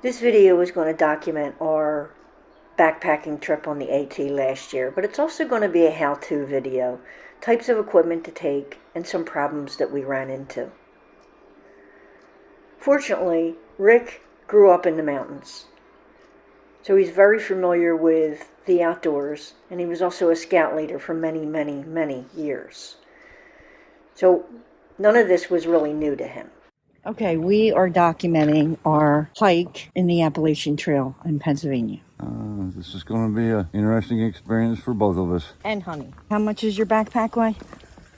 This video is going to document our backpacking trip on the AT last year, but it's also going to be a how-to video, types of equipment to take, and some problems that we ran into. Fortunately, Rick grew up in the mountains, so he's very familiar with the outdoors, and he was also a scout leader for many, many, many years. So none of this was really new to him. Okay, we are documenting our hike in the Appalachian Trail in Pennsylvania. This is going to be an interesting experience for both of us. And honey. How much is your backpack weigh?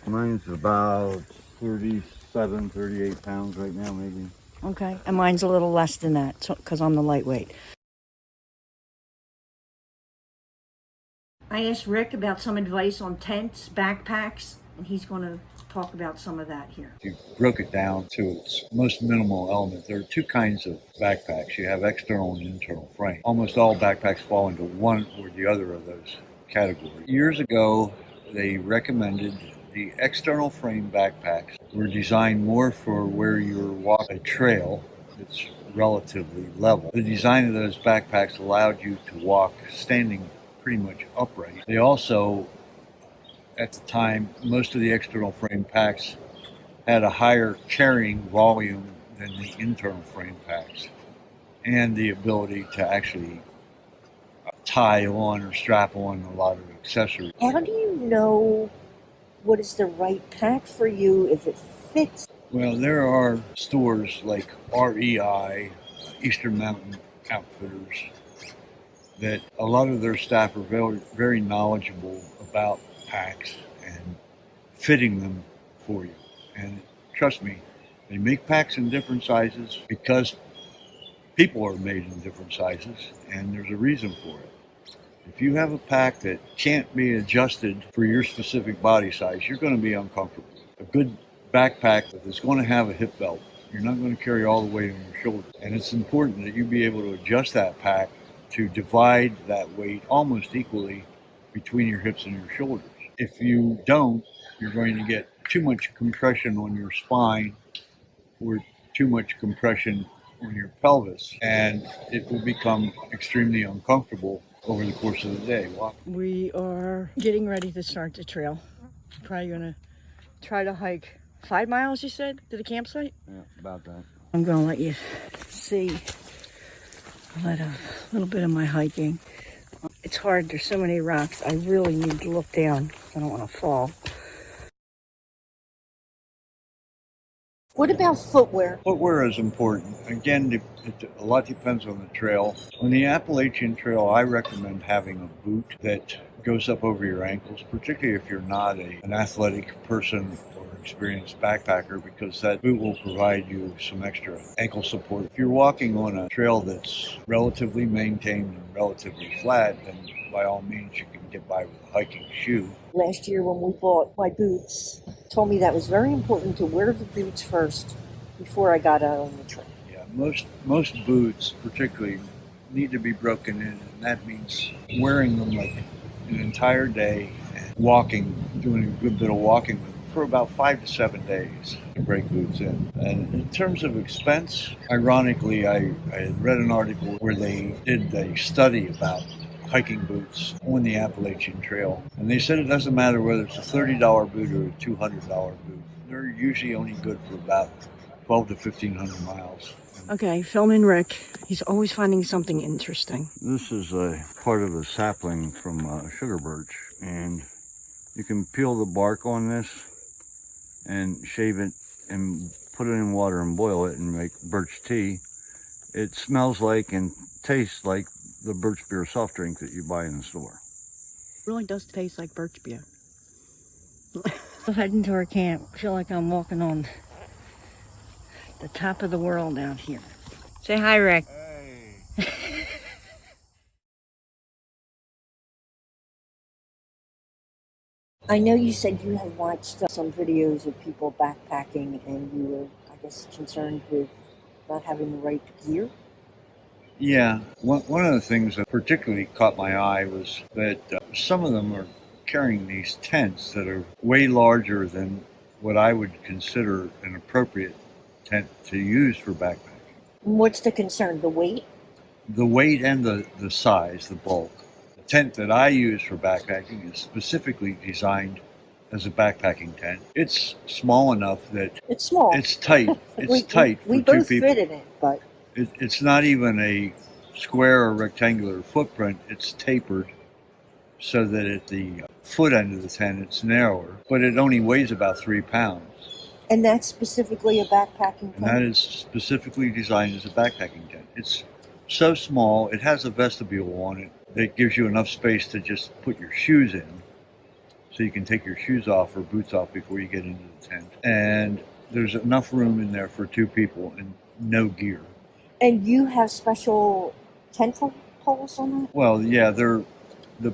Mine's about 37, 38 pounds right now, maybe. Okay, and mine's a little less than that because I'm the lightweight. I asked Rick about some advice on tents, backpacks, and he's going to talk about some of that here. If you broke it down to its most minimal element, there are two kinds of backpacks. You have external and internal frame. Almost all backpacks fall into one or the other of those categories. Years ago, they recommended the external frame backpacks were designed more for where you're walking a trail that's relatively level. The design of those backpacks allowed you to walk standing pretty much upright. They also, at the time, most of the external frame packs had a higher carrying volume than the internal frame packs and the ability to actually tie on or strap on a lot of accessories. How do you know what is the right pack for you if it fits? Well, there are stores like REI, Eastern Mountain Outfitters, that a lot of their staff are very, very knowledgeable about packs and fitting them for you. And trust me, they make packs in different sizes because people are made in different sizes, and there's a reason for it. If you have a pack that can't be adjusted for your specific body size, you're going to be uncomfortable. A good backpack that is going to have a hip belt, you're not going to carry all the weight on your shoulders. And it's important that you be able to adjust that pack to divide that weight almost equally between your hips and your shoulders. If you don't, you're going to get too much compression on your spine or too much compression on your pelvis, and it will become extremely uncomfortable over the course of the day. We are getting ready to start the trail. Probably gonna try to hike 5 miles, you said, to the campsite? Yeah, about that. I'm gonna let you see a little bit of my hiking. It's hard, there's so many rocks. I really need to look down. I don't want to fall. What about footwear? Footwear is important. Again, a lot depends on the trail. On the Appalachian Trail, I recommend having a boot that goes up over your ankles, particularly if you're not an athletic person or experienced backpacker, because that boot will provide you some extra ankle support. If you're walking on a trail that's relatively maintained and relatively flat, then by all means you can get by with a hiking shoe. Last year when we bought my boots, told me that was very important to wear the boots first before I got out on the trail. Yeah, most boots particularly need to be broken in, and that means wearing them like an entire day and doing a good bit of walking with them for about 5 to 7 days to break boots in. And in terms of expense, ironically, I had read an article where they did a study about hiking boots on the Appalachian Trail, and they said it doesn't matter whether it's a $30 boot or a $200 boot. They're usually only good for about 12 to 1,500 miles. Okay, filming Rick. He's always finding something interesting. This is a part of a sapling from sugar birch, and you can peel the bark on this and shave it and put it in water and boil it and make birch tea. It smells like and tastes like the birch beer soft drink that you buy in the store. It really does taste like birch beer. We're heading to our camp. I feel like I'm walking on the top of the world out here. Say hi, Rick. Hey. I know you said you have watched some videos of people backpacking and you were, I guess, concerned with not having the right gear. Yeah, one of the things that particularly caught my eye was that some of them are carrying these tents that are way larger than what I would consider an appropriate tent to use for backpacking. What's the concern? The weight? the weight and the size, the bulk. The tent that I use for backpacking is specifically designed as a backpacking tent. It's small enough that It's small. it's tight. It's we, tight we for two both people. fit in it, but It's not even a square or rectangular footprint. It's tapered so that at the foot end of the tent it's narrower, but it only weighs about 3 pounds. and that's specifically a backpacking And that tent. is specifically designed as a backpacking tent. It's so small, it has a vestibule on it that gives you enough space to just put your shoes in. So you can take your shoes off or boots off before you get into the tent. And there's enough room in there for 2 people and no gear. And you have special tent poles on that? Well, yeah, the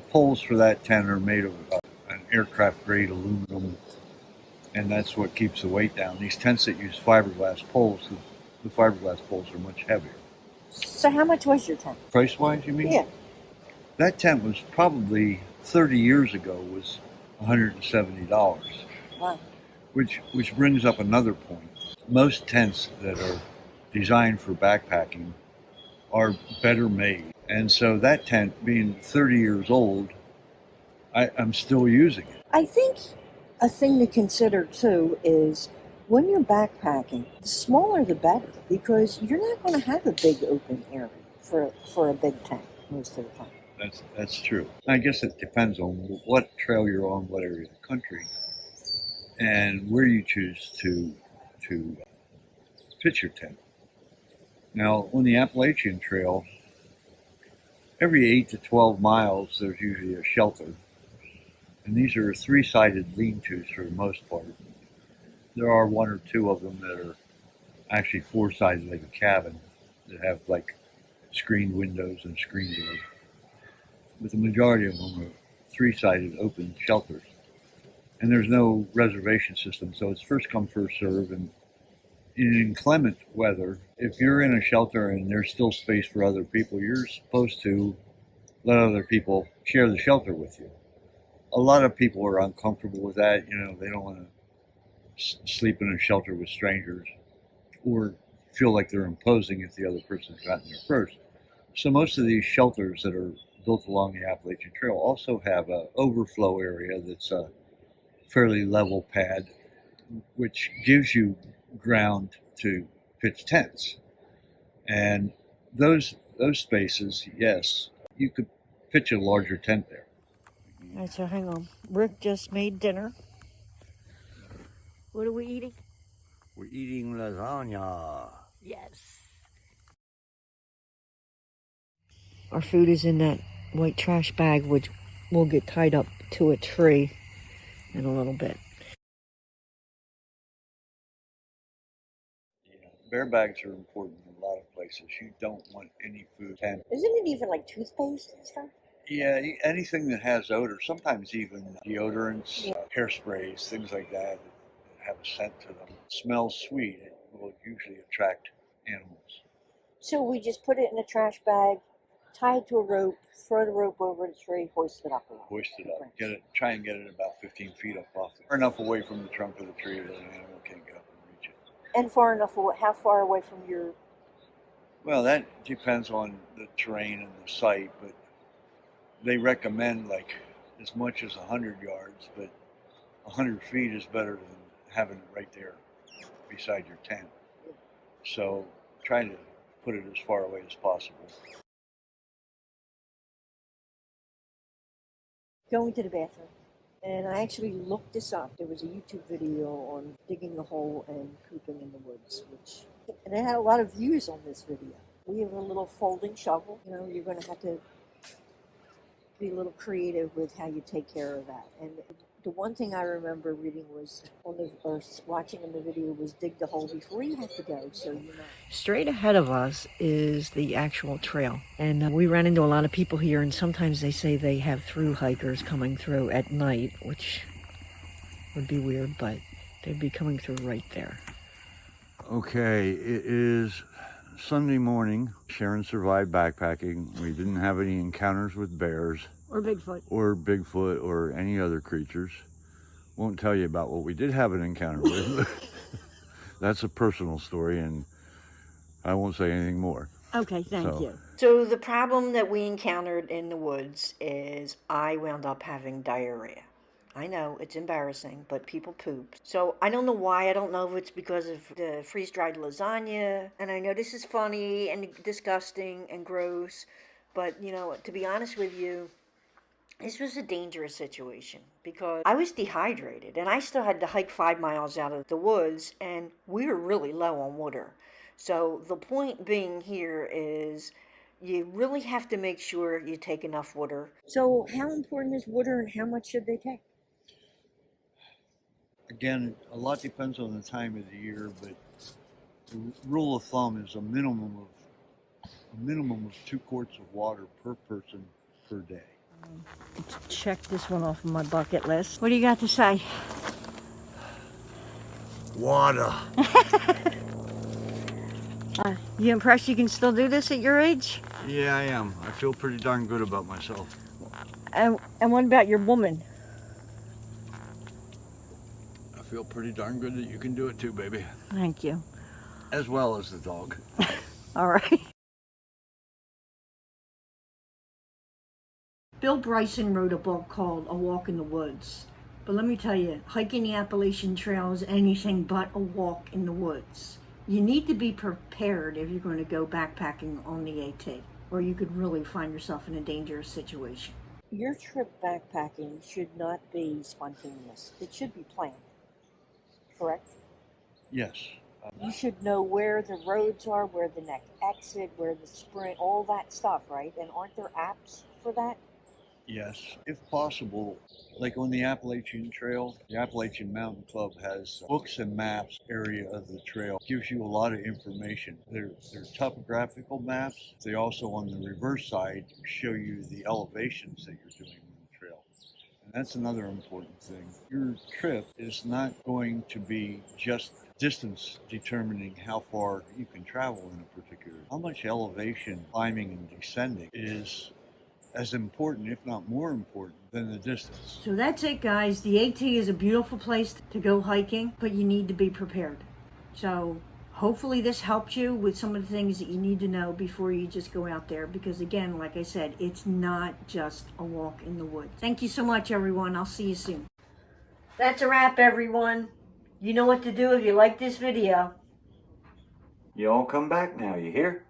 poles for that tent are made of an aircraft grade aluminum, and that's what keeps the weight down. These tents that use fiberglass poles, the fiberglass poles are much heavier. So how much was your tent? Price wise, you mean? Yeah. That tent was probably 30 years ago was $170. Wow. Which brings up another point. Most tents that are designed for backpacking are better made. And so that tent being 30 years old, I'm still using it. I think a thing to consider too is when you're backpacking, the smaller the better, because you're not going to have a big open area for a big tent most of the time. That's true. I guess it depends on what trail you're on, what area of the country, and where you choose to pitch your tent. Now, on the Appalachian Trail, every 8 to 12 miles, there's usually a shelter. And these are 3-sided lean-tos for the most part. There are 1 or 2 of them that are actually 4-sided, like a cabin, that have like screened windows and screen doors. But the majority of them are 3-sided open shelters. And there's no reservation system, so it's first come, first serve. And in inclement weather, if you're in a shelter and there's still space for other people, you're supposed to let other people share the shelter with you. A lot of people are uncomfortable with that. They don't want to sleep in a shelter with strangers or feel like they're imposing if the other person's gotten there first. So most of these shelters that are built along the Appalachian Trail also have an overflow area that's a fairly level pad, which gives you ground to pitch tents. And those spaces, yes, you could pitch a larger tent there. All right, so hang on. Rick just made dinner. What are we eating? We're eating lasagna. Yes. Our food is in that white trash bag, which will get tied up to a tree in a little bit. Yeah, bear bags are important in a lot of places. You don't want any food. And Isn't it even like toothpaste and stuff? yeah, anything that has odor, sometimes even deodorants, hairsprays, things like that have a scent to them. It smells sweet. It will usually attract animals. So we just put it in a trash bag, tie it to a rope, throw the rope over the tree, hoist it up. Hoist it up. Try and get it about 15 feet up off it. Far enough away from the trunk of the tree that an animal can't get up and reach it. And far enough away, how far away from your... Well, that depends on the terrain and the site, but they recommend like as much as 100 yards, but 100 feet is better than having it right there beside your tent. So try to put it as far away as possible. Going to the bathroom. And I actually looked this up. There was a YouTube video on digging a hole and pooping in the woods, and it had a lot of views on this video. We have a little folding shovel. You're going to have to be a little creative with how you take care of that. And the one thing I remember reading was watching in the video was dig the hole before you have to go, so you know. Straight ahead of us is the actual trail, and we ran into a lot of people here, and sometimes they say they have through hikers coming through at night, which would be weird, but they'd be coming through right there. Okay, it is Sunday morning. Sharon survived backpacking. We didn't have any encounters with bears. Or Bigfoot. Or Bigfoot or any other creatures. Won't tell you about what we did have an encounter with. That's a personal story and I won't say anything more. Okay, thank So- you. So the problem that we encountered in the woods is I wound up having diarrhea. I know, it's embarrassing, but people poop. So I don't know why. I don't know if it's because of the freeze-dried lasagna. And I know this is funny and disgusting and gross, but you know, to be honest with you, this was a dangerous situation because I was dehydrated and I still had to hike 5 miles out of the woods and we were really low on water. So the point being here is you really have to make sure you take enough water. So how important is water and how much should they take? Again, a lot depends on the time of the year, but the rule of thumb is a minimum of 2 quarts of water per person per day. Check this one off of my bucket list. What do you got to say? Water. You impressed you can still do this at your age? Yeah, I am. I feel pretty darn good about myself. And what about your woman? I feel pretty darn good that you can do it too, baby. Thank you. As well as the dog. All right. Bill Bryson wrote a book called A Walk in the Woods. But let me tell you, hiking the Appalachian Trail is anything but a walk in the woods. You need to be prepared if you're going to go backpacking on the AT, or you could really find yourself in a dangerous situation. Your trip backpacking should not be spontaneous. It should be planned, correct? Yes. You should know where the roads are, where the next exit, where the spring, all that stuff, right? And aren't there apps for that? Yes, if possible, like on the Appalachian Trail, the Appalachian Mountain Club has books and maps area of the trail. Gives you a lot of information. They're topographical maps. They also, on the reverse side, show you the elevations that you're doing on the trail. And that's another important thing. Your trip is not going to be just distance determining how far you can travel in a particular. How much elevation climbing and descending is as important, if not more important, than the distance. So that's it, guys. The AT is a beautiful place to go hiking, but you need to be prepared. So hopefully this helped you with some of the things that you need to know before you just go out there. Because again, like I said, it's not just a walk in the woods. Thank you so much, everyone. I'll see you soon. That's a wrap, everyone. You know what to do if you like this video. You all come back now, you hear?